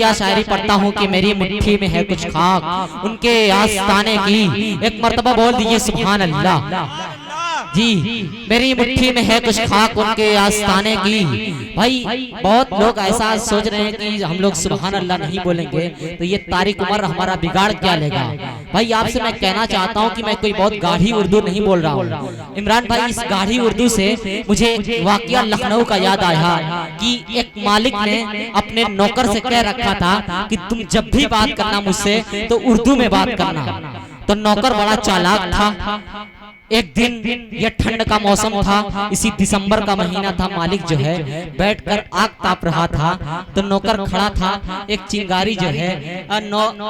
वाकया शायरी पढ़ता हूँ कि मेरी मुट्ठी में है कुछ खाक उनके आस्ताने की। एक मर्तबा बोल दीजिए सुभान अल्लाह जी। मेरी मुट्ठी में है कुछ खाक उनके आस्ताने की। भाई बहुत लोग ऐसा सोच रहे हैं कि हम लोग सुभान अल्लाह नहीं बोलेंगे तो ये तारिक उमर हमारा बिगाड़ क्या लेगा। भाई आपसे मैं कहना चाहता हूँ कि मैं कोई बहुत गाढ़ी उर्दू नहीं बोल रहा हूँ इमरान भाई। इस गाढ़ी उर्दू से मुझे वाकया लखनऊ का याद आया कि एक मालिक ने अपने नौकर से कह रखा था कि तुम जब भी बात करना मुझसे तो उर्दू में बात करना। तो नौकर बड़ा चालाक था। एक दिन यह ठंड का मौसम था, इसी दिसंबर का महीना था। मालिक जो है बैठकर आग ताप रहा था तो नौकर खड़ा था। एक चिंगारी जो है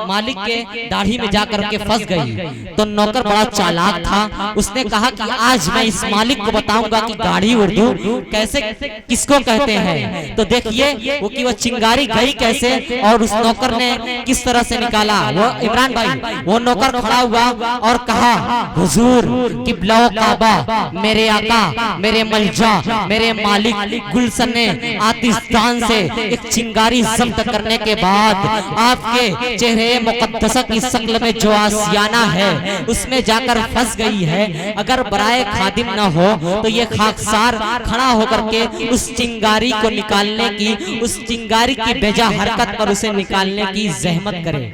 मालिक के दाढ़ी में जाकर के फंस गई। तो नौकर बड़ा चालाक था, उसने कहा कि आज मैं इस मालिक को बताऊंगा कि गाढ़ी उर्दू कैसे किसको कहते हैं। तो देखिए वो चिंगारी गई कैसे और उस नौकर ने किस तरह से निकाला। वो इमरान भाई वो नौकर खड़ा हुआ और कहा हुजूर किबला काबा मेरे आका मेरे मलजा मेरे मालिक गुलशन ने आतिशदान से एक चिंगारी जब्त करने के बाद आपके चेहरे मुकद्दसा की शक्ल में जो आसियाना है उसमें जाकर फंस गई है। अगर बराए खादिम न हो तो ये खाकसार खड़ा होकर के उस चिंगारी को निकालने की, उस चिंगारी की बेजा हरकत पर उसे निकालने की जहमत करे।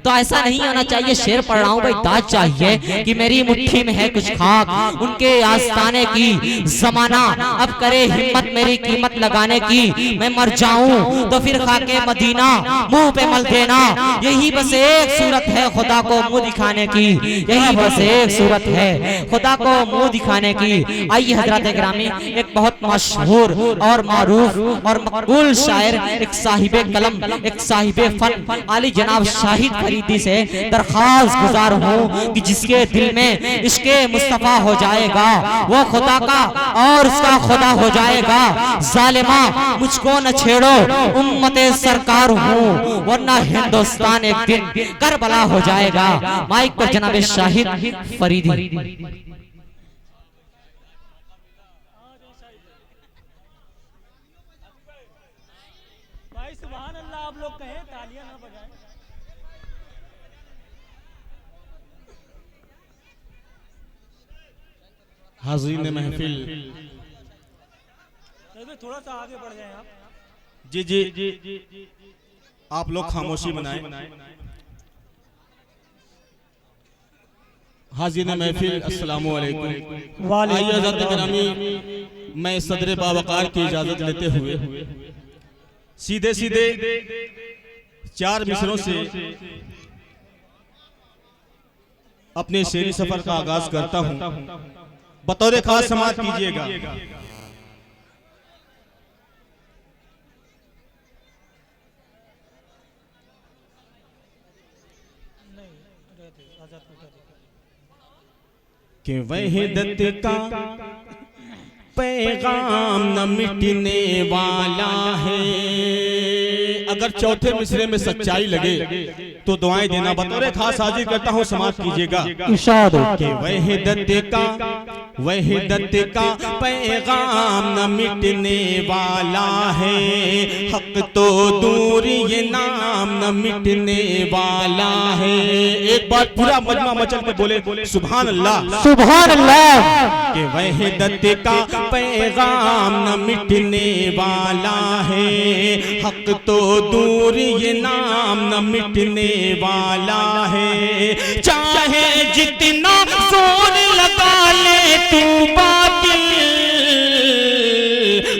तो ऐसा नहीं होना चाहिए। शेर पढ़ रहा हूँ भाई, दाद चाहिए कि मेरी मुट्ठी में है कुछ खाक उनके आस्ताने की। जमाना अब करे हिम्मत मेरी कीमत लगाने की। मैं मर जाऊं तो फिर खाके मदीना मुंह पे मल देना। यही बस एक सूरत है खुदा को मुंह दिखाने की। यही बस एक सूरत है खुदा को मुंह दिखाने की। आइए हजरत गिरामी, एक बहुत मशहूर और मारूफ और मकबूल शायर, एक साहिबे कलम, एक साहिबे फन आली जनाब शाहिद फरीदी से दरखास्त गुजार हूँ कि जिसके दिल में इसके मुस्तफा हो जाएगा वो खुदा का और उसका खुदा हो जाएगा। जालिमा मुझको न छेड़ो उम्मते सरकार हूँ वरना हिंदुस्तान एक दिन करबला हो जाएगा। माइक पर जनाब शाहिद फरीदी। भाई सुभान अल्लाह आप लोग कहें, तालियां ना बजाएं। हाज़रीन महफिल, थोड़ा सा आगे बढ़ जाएं आप। जी जी जी आप लोग खामोशी बनाएं। हाज़रीन महफिल अस्सलामु अलैकुम। आइए हज़रत गिरामी, मैं सदर बावकार की इजाज़त लेते हुए सीधे सीधे 4 मिसरों से अपने शेरी सफर का आगाज करता हूं। बतौर खास समाअत कीजिएगा। कि वहीदत का पैगाम न मिटने वाला है। अगर चौथे मिसरे में सच्चाई लगे तो दुआएं देना। बतौर खास हाजिर करता हूं, समाअत कीजिएगा। कि वहीदत का पैगाम न मिटने वाला है। हक तो दूर ये नाम न मिटने वाला है। एक बार पूरा मजमा मचल के बोले सुभान अल्लाह सुभान अल्लाह। कि वहीदत का पैगाम न मिटने वाला है। हक तो दूर ये नाम न मिटने वाला है। चाहे जितना जोर लगा ले तू बातिल,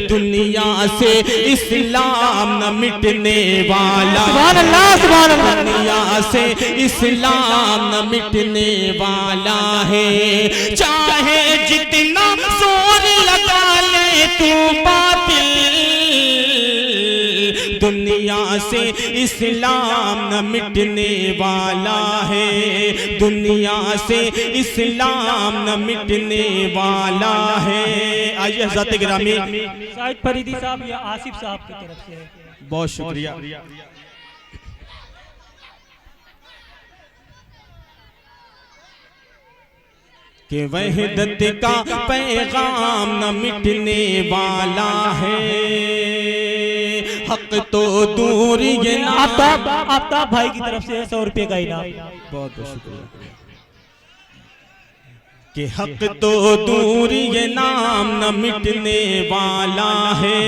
दुनिया से इस्लाम न मिटने वाला। सुभान अल्लाह सुभान अल्लाह। दुनिया से इस्लाम न मिटने वाला है। चाहे जितना जोर लगा ले तू बातिल, दुनिया से इस्लाम न मिटने वाला है। दुनिया से इस्लाम न मिटने वाला है। आइए हज़रत गिरामी, शाहिद फरीदी साहब या आसिफ साहब की तरफ से है। बहुत शुक्रिया। कि वहीदत का पैगाम न मिटने वाला है। हक हक तो दूर ये नाम। आफ्ताब भाई की तरफ से 100 रुपये का इनाम। बहुत बहुत शुक्रिया। कि हक तो दूर ये नाम न मिटने वाला है,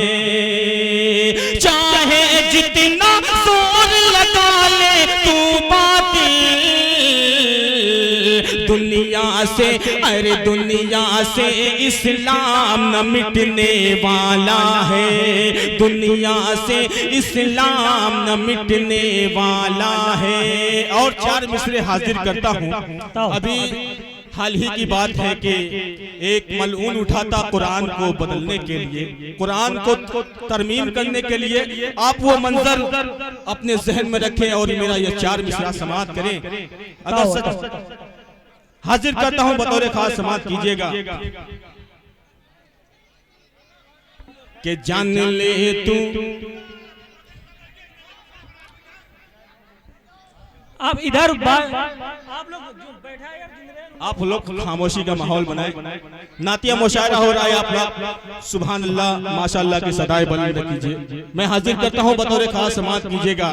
चाहे जितना जोर लगा ले तू बातिल दुनिया से, अरे दुनिया से इस्लाम न मिटने वाला है, दुनिया से इस्लाम न मिटने वाला है। और 4 मिसरे हाजिर करता हूँ। अभी हाल ही की बात है कि एक मलऊन उठा था कुरान को बदलने के लिए, कुरान को तरमीम करने के लिए। आप वो मंजर अपने जहन में रखें और मेरा ये 4 मिसरा समाअत करें। अगर सच हाजिर करता हूं बतौर खास समाअत कीजिएगा। कि जान ले तू आप इधर आप लोग जो बैठा है यार, आप लोग खामोशी का माहौल बनाए। नातिया मुशायरा हो रहा है, आप लोग सुभान अल्लाह माशाअल्लाह की सदाएं बुलंद कीजिए। मैं हाजिर करता हूं बतौर खास समाअत कीजिएगा।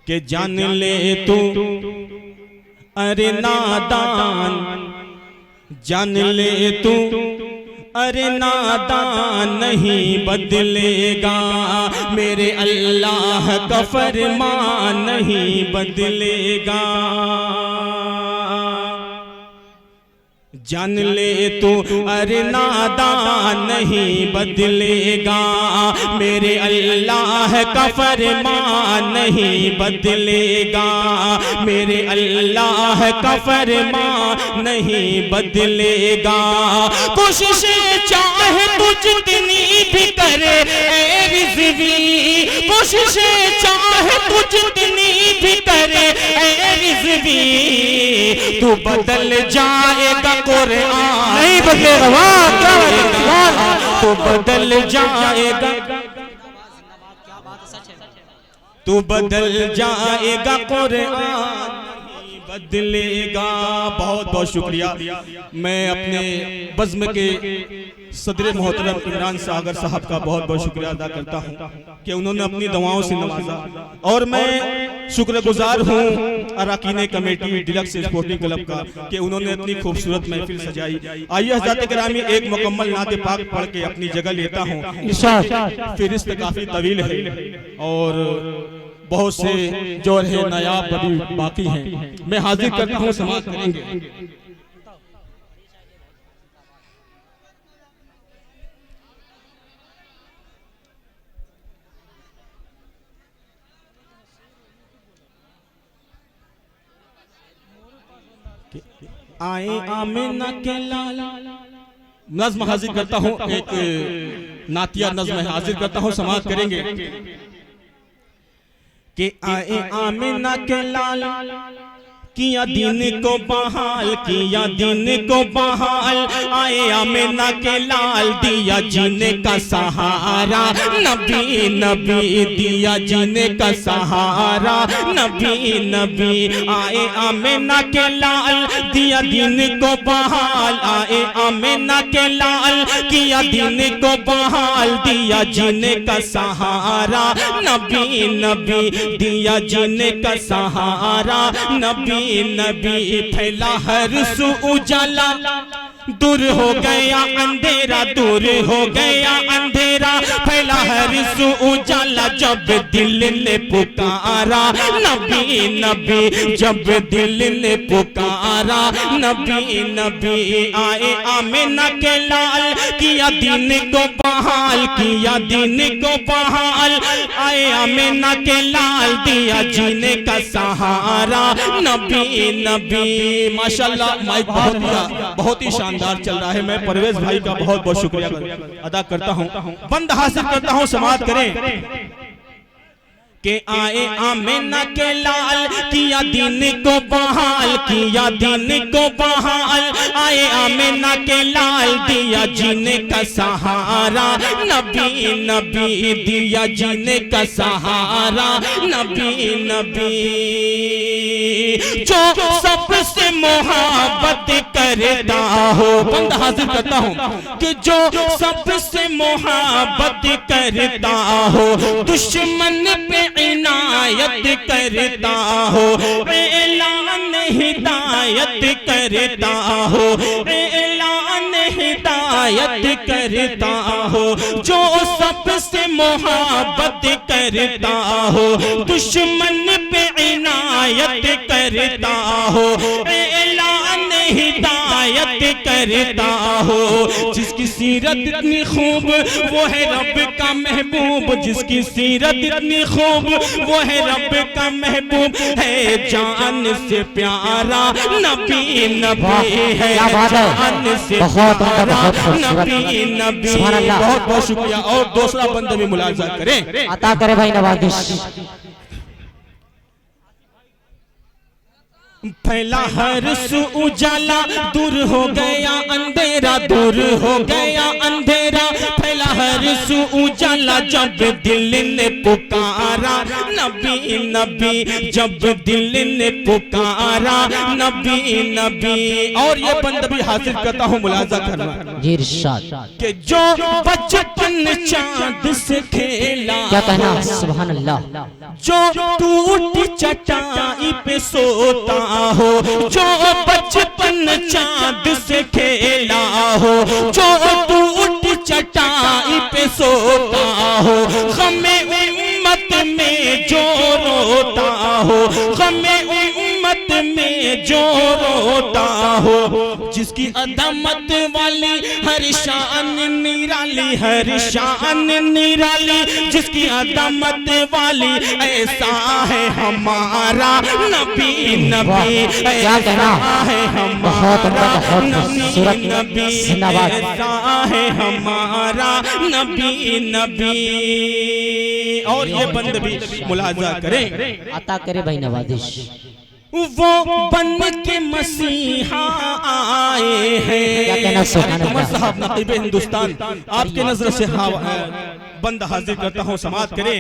कि जान ले तू अरे नादान, जान ले तू अरे नादान नहीं बदलेगा, मेरे अल्लाह का फरमान नहीं बदलेगा। जान ले तू अरे नादान नहीं बदलेगा, मेरे अल्लाह का फरमान नहीं बदलेगा, मेरे अल्लाह का फरमान नहीं बदलेगा। कोशिशें चाहे तू जितनी भी करे ए रिज़वी, कोशिशें चाहे तू जितनी भी करे ए रिज़वी, तू बदल जाएगा कुरान नहीं बदलेगा। वाह क्या बात है, तू बदल जाएगा, तू बदल जाएगा कुरान नहीं बदलेगा। बहुत बहुत शुक्रिया। मैं अपने बज़्म के सदर मोहतरम इमरान सागर साहब का बहुत बहुत शुक्रिया अदा करता हूँ कि उन्होंने अपनी दुआओं से नवाजा। और मैं शुक्रगुजार हूँ अरकान कमेटी डिलक्स स्पोर्टिंग क्लब का कि उन्होंने इतनी खूबसूरत महफिल सजाई। आइए हज़रात किरामी एक मुकम्मल नाते पाक पढ़ के अपनी जगह लेता हूँ। फिरिस्त काफ़ी तवील है और बहुत से जो है नायाब अभी बाकी हैं। मैं हाजिर करता हूँ, समाअत करेंगे। आए आमिना के लाल नज़्म हाजिर करता हूँ, एक नातिया नज़्म हाजिर करता हूँ, समाअत करेंगे। कि आए आमिना के लाल किया दीन को बहाल, किया दीन को बहाल, आए आमिना के लाल दिया जीने का सहारा, नबी नबी दिया जीने का सहारा, नबी नबी आए आमिना के लाल दिया दीन को बहाल, आए आमिना के लाल किया दीन को बहाल, दिया जीने का सहारा, नबी नबी दिया जीने का सहारा, नबी नबी फैला हर सू उजाला, दूर हो गया अंधेरा, दूर हो गया अंधेरा, फैला हर सू उजाला, जब दिल ने पुकारा, नबी नबी जब दिल ने पुकारा, नबी नबी आए आमिना के लाल किया दीन को बहाल, किया दीन को बहाल, आए आमिना के लाल दिया जीने का सहारा, नबी नबी। माशाल्लाह माइक बहुत ही शानदार चल रहा है। मैं परवेज भाई का बहुत बहुत शुक्रिया अदा करता हूं। बंद हासिल करता हूं, समाअत करें। के आए आमिना के लाल, किया दीन को बहाल, किया दीन को बहाल। आए आमिना के लाल, दिया जीने का सहारा, नबी नबी दिया जीने का सहारा, नबी नबी। जो सबसे मोहब्बत करता हो, बंदा हाजिर करता हूँ कि जो सबसे मोहब्बत करता हो, दुश्मन पे इनायत करता हो, ऐलान हिदायत करता हो, ऐलान हिदायत करता हो। जो सबसे मोहब्बत करता हो, दुश्मन पे इनायत करता हो, ऐलान हिदायत करता हो। जिसकी सीरत इतनी खूब वो है रब का महबूब, जिसकी सीरत इतनी खूब वो है रब का महबूब, है जान से प्यारा नबी नबी है, जान से प्यारा नबी नबी। बहुत बहुत शुक्रिया। और दूसरा बंदा भी मुलाजा करें, अता करे भाई नवाजिश। फैला हर सू उजाला, दूर हो गया अंधेरा, दूर हो गया अंधेरा। फैला हर सू उजाला, जब दिल ने पुकारा नबी नबी, जब दिल ने पुकारा नबी नबी। और ये बंदा भी हासिल करता हूँ मुलाजा करना जी इरशाद कि जो बचपन चांद से खेला, क्या कहना, सुभान अल्लाह। जो टूटी चटाई पे सोता हो, जो बचपन चांद से खेला हो, जो टूटी चटाई पे सोता हो, गमे उम्मत में जो रोता हो, गमे उम्मत में जो रोता हो। जिसकी अदमत वाली हर शान निराली, हर शान निराली, जिसकी अदमत वाली ऐसा है हमारा नबी नबी, क्या कहना है हमारा नबी, ऐसा है हमारा नबी नबी। और ये बंद भी मुलाजा करें, अता करे भाई नवाजिश। वो बन के मसीहा आए हैं। क्या कहना, सुभान उमर अल्लाह। साहब नकीब हिंदुस्तान, आपके नजर से बंद हाजिर करता हूँ, समात करें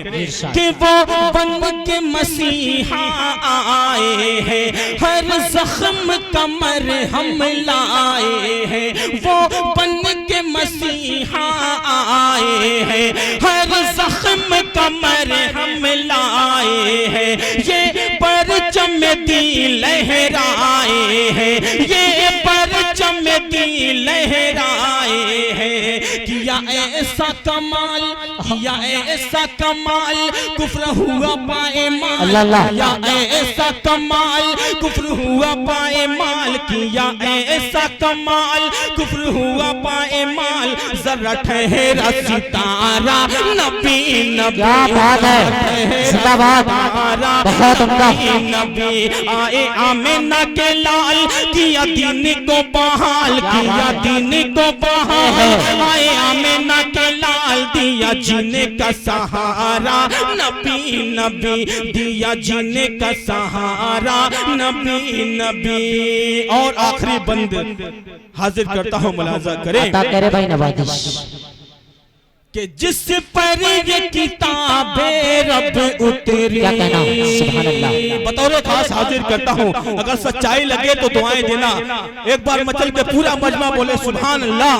कि वो बन के मसीहा आए हैं, हर जख्म का मरहम लाए हैं। वो बन के मसीहा आए हैं, हर जख्म का मरहम लाए हैं। ये परचम दी लहराए हैं, ये परचम दी लहराए हैं। किया ऐसा कमाल, किया ऐसा कमाल, कुफ्र हुआ पाए माल, किया ऐसा कमाल, कुफ्र हुआ पाए माल, किया ऐसा कमाल, कुफ्र हुआ पाए माल। जरा ठहरा सितारा नबी नबी, क्या बात है, जिंदाबाद, बहुत उम्दा नबी। आए आमिना के लाल, किया दीन को बहाल, किया दीन को बहाल। आए आमिना के लाल, दिया जीने का सहारा नबी नबी, दिया जीने का सहारा नबी नबी। और आखिरी बंद हाजिर करता हूँ, मुलाजा करें, अता करे भाई नवाजिश। कि जिस पर ये किताबें रब उतरी, क्या कहना, सुभान अल्लाह। बतौर खास हाजिर करता हूँ, अगर सच्चाई लगे तो दुआएं देना। एक बार मचल के पूरा मजमा बोले सुभान अल्लाह।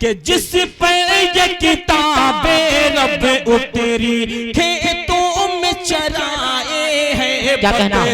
कि जिस पर ये किताबें रब उतरी, खेतों में चराए हैं क्या कहना,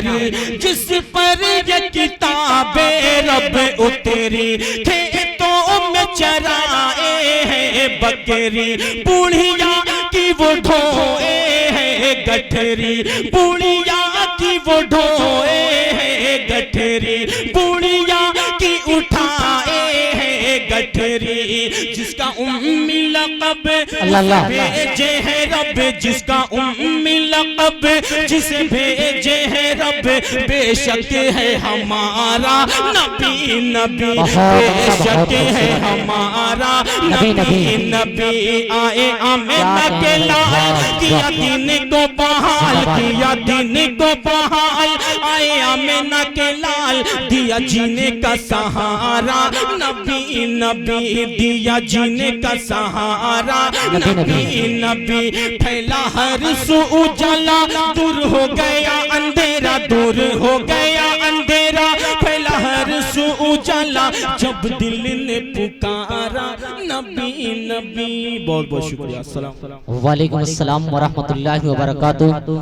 जिस पर ये किताबें रब उतरी, खेतों में चराए हैं बकरी। बुढ़िया की वो ढोए हैं गठरी, बुढ़िया की वो ढोए हैं गठरी, बुढ़िया की उठाए हैं गठरी। तेरी, जिसका उम्मी लक़ब अल्लाह भेजे है रब, जिसका उम्मी लक़ब जिसे भेजे है रब, बेशक है हमारा नबी नबी, बेशक है हमारा नबी नबी। आए आमिना के लाल, किया दीन को बहाल, किया दीन को बहाल, आए आमिना के लाल, दिया जीने का सहारा, नबी नबी दिया जीने का सहारा, नबी नबी। फैला हर सू उजाला, दूर हो गया अंधेरा, दूर हो गया अंधेरा, फैला हर सू उजाला, जब दिल ने पुकारा, नबी नबी। बहुत बहुत शुक्रिया। अस्सलाम वालेकुम। वालेकुम अस्सलाम व रहमतुल्लाहि व बरकातुहू।